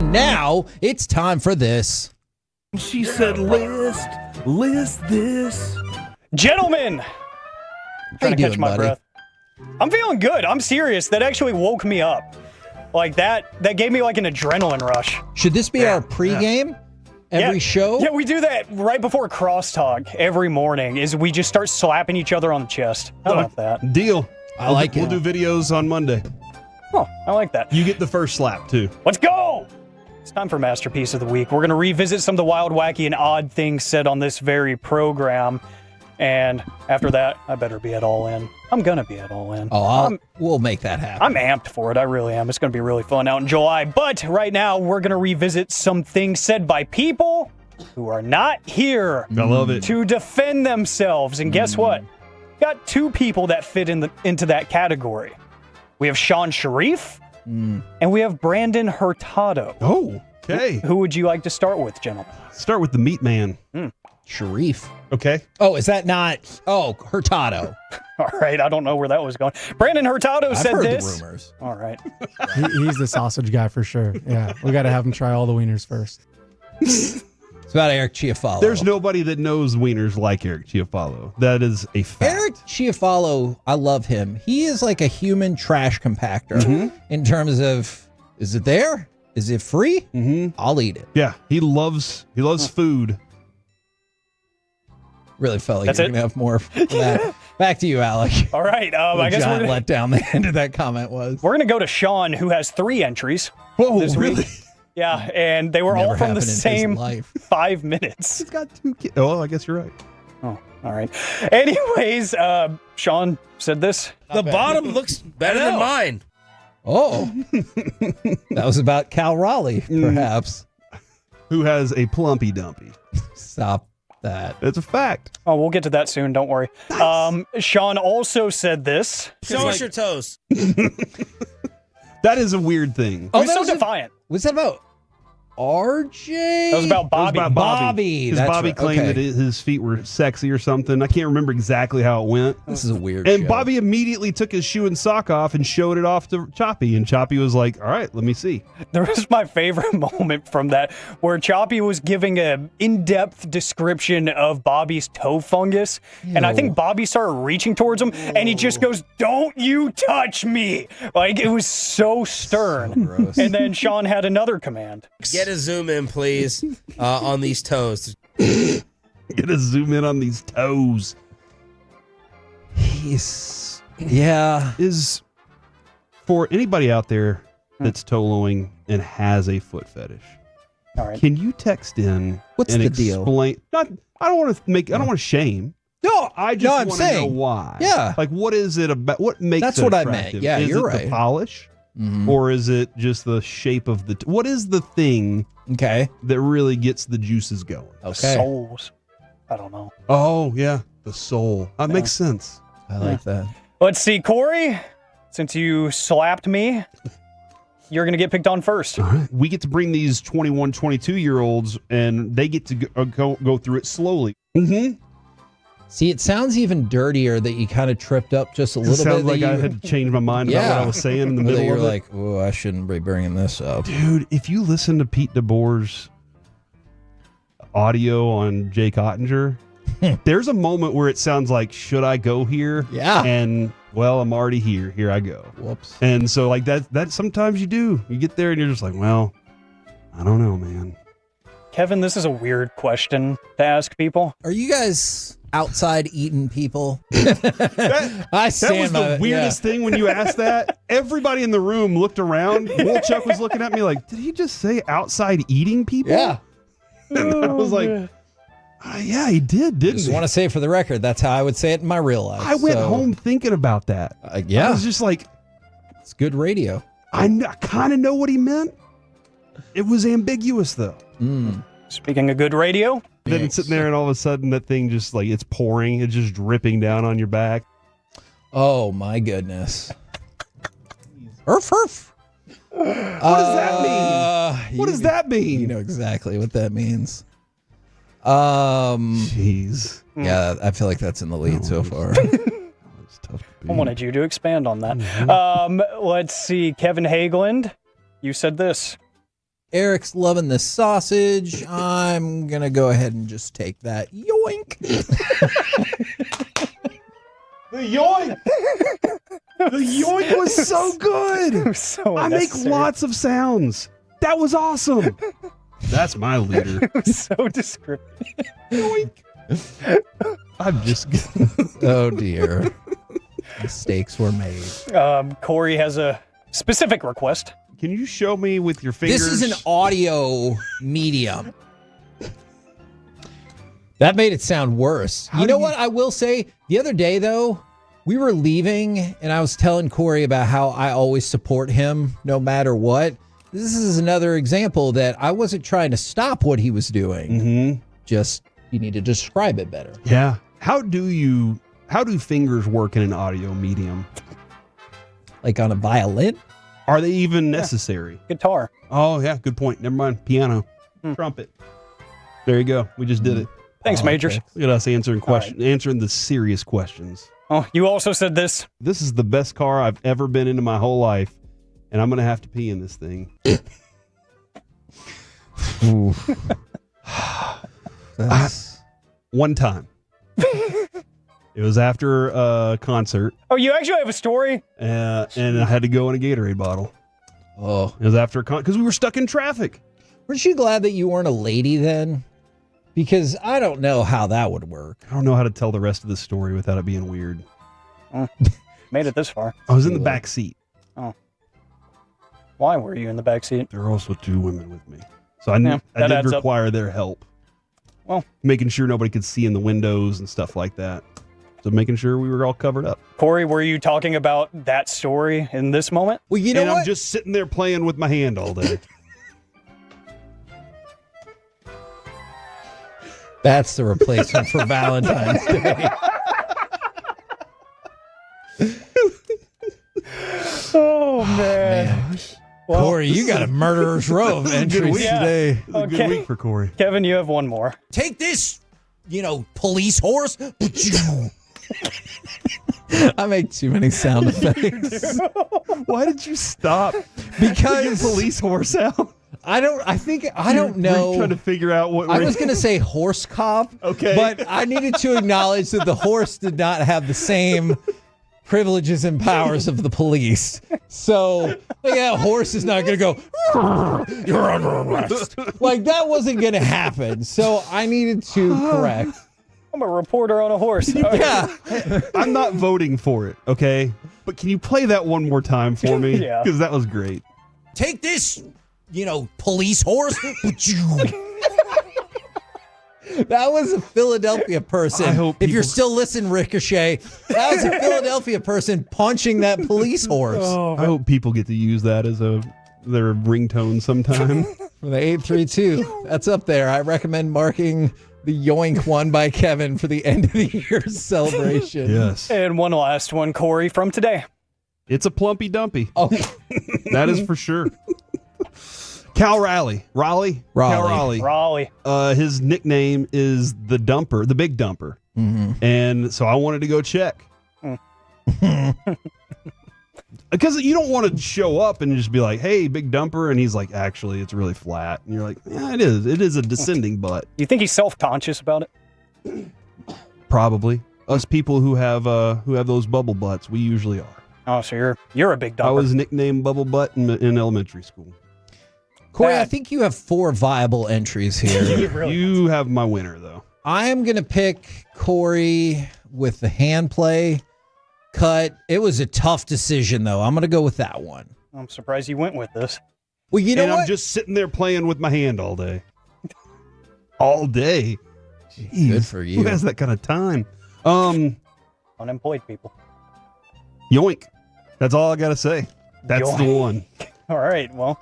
And now it's time for this. She said, list this. Gentlemen, trying to catch my buddy? breath. I'm feeling good. I'm serious. That actually woke me up. Like that gave me like an adrenaline rush. Should this be our pregame? Every show? Yeah, we do that right before crosstalk every morning. Is we just start slapping each other on the chest. How about that? Deal. I like it. We'll do videos on Monday. Oh, I like that. You get the first slap, too. Let's go! It's time for Masterpiece of the Week. We're going to revisit some of the wild, wacky, and odd things said on this very program. And after that, I better be at All In. I'm going to be at All In. We'll make that happen. I'm amped for it. I really am. It's going to be really fun out in July. But right now, we're going to revisit some things said by people who are not here I love it. to defend themselves. And guess what? Got two people that fit into that category. We have Sean Sharif and we have Brandon Hurtado. Oh, okay. Who would you like to start with, gentlemen? Start with the meat man. Sharif. Okay. Oh, is that not? Oh, Hurtado. All right. I don't know where that was going. Brandon Hurtado I've said heard this. the rumors. All right. He's the sausage guy for sure. Yeah, we got to have him try all the wieners first. It's about Eric Chiafalo. There's nobody that knows wieners like Eric Chiafalo. That is a fact. Eric Chiafalo, I love him. He is like a human trash compactor in terms of, is it there? Is it free? I'll eat it. Yeah, he loves food. Really felt like That's you're it? going to have more of that. Back to you, Alec. All right. I guess John we're let down the end of that comment was. going to go to Sean, who has 3 entries. Whoa, this really? week. Yeah, and they were all Never from the happened in his same life. 5 minutes. He's got 2 kids. Oh, I guess you're right. Oh, all right. Anyways, Sean said this. The bottom looks better than mine. Oh. That was about Cal Raleigh, perhaps. Who has a plumpy dumpy? Stop that. That's a fact. Oh, we'll get to that soon. Don't worry. Nice. Sean also said this. Show us your toes. That is a weird thing. He was that so was a- defiant. Was that about RJ? That was about Bobby. It was about Bobby. Bobby, Because that's Bobby right. claimed Okay. that his feet were sexy or something. I can't remember exactly how it went. This is a weird And show. Bobby immediately took his shoe and sock off and showed it off to Choppy. And Choppy was like, all right, let me see. There was my favorite moment from that where Choppy was giving an in-depth description of Bobby's toe fungus. And I think Bobby started reaching towards him and he just goes, "Don't you touch me." Like it was so stern. So gross. And then Sean had another command. Get a zoom in, please, on these toes. Get a zoom in on these toes. Yeah. Is for anybody out there that's toloing and has a foot fetish, All right. can you text in What's and the deal? explain? I don't want to shame. No, I just I'm want to know saying. why. Yeah. Like, what is it about? What makes That's it what I meant. attractive? Yeah, is you're it right. the polish, or is it just the shape of the? What is the thing Okay. that really gets the juices going? Okay. Souls. I don't know. Oh yeah, the soul. That makes sense. I like that. Let's see, Corey, since you slapped me, you're going to get picked on first. All right. We get to bring these 21, 22-year-olds, and they get to go through it slowly. See, it sounds even dirtier that you kind of tripped up just a It little sounds bit. like that I you- had to change my mind about what I was saying in the Or that middle you're of it. like, oh, I shouldn't be bringing this up. Dude, if you listen to Pete DeBoer's audio on Jake Ottinger, there's a moment where it sounds like, should I go here? Yeah. And, well, I'm already here. Here I go. Whoops. And so, like, that sometimes you do. You get there and you're just like, well, I don't know, man. Kevin, this is a weird question to ask people. Are you guys outside eating people? That was the weirdest thing when you asked that. Everybody in the room looked around. Wolchuk was looking at me like, did he just say outside eating people? Yeah. And I was like, yeah, he did, didn't Just he? want to say for the record, that's how I would say it in my real life. I went So, home thinking about that. I yeah, was just like, it's good radio. I kind of know what he meant. It was ambiguous, though. Speaking of good radio, Then it's sitting there, and all of a sudden, that thing just like it's pouring. It's just dripping down on your back. Oh my goodness. Urf, urf. What does that mean? What does that mean? You know exactly what that means. Jeez. Yeah, I feel like that's in the lead so far. It's tough to beat. I wanted you to expand on that. Let's see, Kevin Hageland, you said this. Eric's loving the sausage. I'm going to go ahead and just take that. Yoink. The yoink! The yoink was so good. So I make unnecessary. lots of sounds. That was awesome. That's my leader. It was so descriptive. I'm just. Oh, dear. Mistakes were made. Corey has a specific request. Can you show me with your fingers? This is an audio medium. That made it sound worse. You know what I will say? The other day, though, we were leaving, and I was telling Corey about how I always support him no matter what. This is another example that I wasn't trying to stop what he was doing. Mm-hmm. Just, you need to describe it better. Yeah. How do fingers work in an audio medium? Like on a violin? Are they even necessary? Guitar. Oh, yeah. Good point. Never mind. Piano. Trumpet. There you go. We just did it. Thanks, Majors. okay. Look at us answering questions, answering the serious questions. Oh, you also said this. This is the best car I've ever been in my whole life, and I'm going to have to pee in this thing. One time. It was after a concert, Oh, you actually have a story? and I had to go in a Gatorade bottle. Oh. It was after a because we were stuck in traffic. Weren't you glad that you weren't a lady then? Because I don't know how that would work. I don't know how to tell the rest of the story without it being weird. Made it this far. I was in the back seat. Why were you in the back seat? There were also 2 women with me. So I that did adds up. require their help. Well, Making sure nobody could see in the windows and stuff like that. So making sure we were all covered up. Corey, were you talking about that story in this moment? Well, you know And what? I'm just sitting there playing with my hand all day. That's the replacement for Valentine's Day. Oh, man. Well, Corey, you got a murderer's row of entries Yeah. today. It was a good week for Corey. Kevin, you have one more. Take this, police horse. I make too many sound effects. Why did you stop? Because Police horse out. I don't Were know. you trying to figure out what I was going to say horse cop. Okay. But I needed to acknowledge that the horse did not have the same privileges and powers of the police. So, horse is not going to go, you're under arrest. Like, that wasn't going to happen. So I needed to correct. I'm a reporter on a horse. Yeah. I'm not voting for it, okay? But can you play that one more time for me? Yeah. Because that was great. Take this, police horse. That was a Philadelphia person. I hope if you're people- still listening, Ricochet, that was a Philadelphia person punching that police horse. I hope people get to use that as their ringtone sometime. For the 832, that's up there. I recommend marking the Yoink one by Kevin for the end of the year celebration. Yes. And one last one, Corey, from today. It's a plumpy dumpy. Oh, That is for sure. Cal Raleigh. Raleigh? Cal Raleigh. Raleigh. His nickname is the Dumper, the Big Dumper. Mm-hmm. And so I wanted to go check. Because you don't want to show up and just be like, hey, Big Dumper. And he's like, actually, it's really flat. And you're like, yeah, it is. It is a descending butt. You think he's self-conscious about it? Probably. Us people who have those bubble butts, we usually are. Oh, so you're a big dumper. I was nicknamed Bubble Butt in elementary school. Corey, Bad. I think you have 4 viable entries here. Really You have my winner, though. I am going to pick Corey with the hand play cut. It was a tough decision, though. I'm going to go with that one. I'm surprised you went with this. Well, you know And what? I'm just sitting there playing with my hand all day. All day. Jeez, Good for you. Who has that kind of time? Unemployed people. Yoink. That's all I got to say. That's the Yoink. one. All right, well,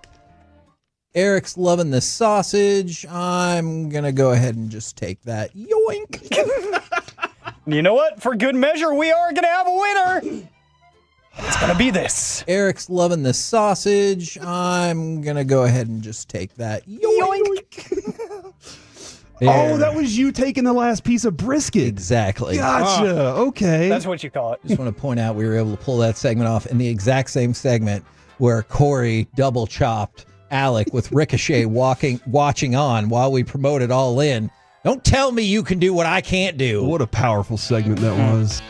Eric's loving the sausage. I'm going to go ahead and just take that. Yoink. you know what? For good measure, we are going to have a winner. It's going to be this. Eric's loving the sausage. I'm going to go ahead and just take that. Yoink. Oh, that was you taking the last piece of brisket. Exactly. Gotcha. Okay. That's what you call it. Just want to point out we were able to pull that segment off in the exact same segment where Corey double chopped Alec with Ricochet watching on while we promoted All In. Don't tell me you can do what I can't do. What a powerful segment that was.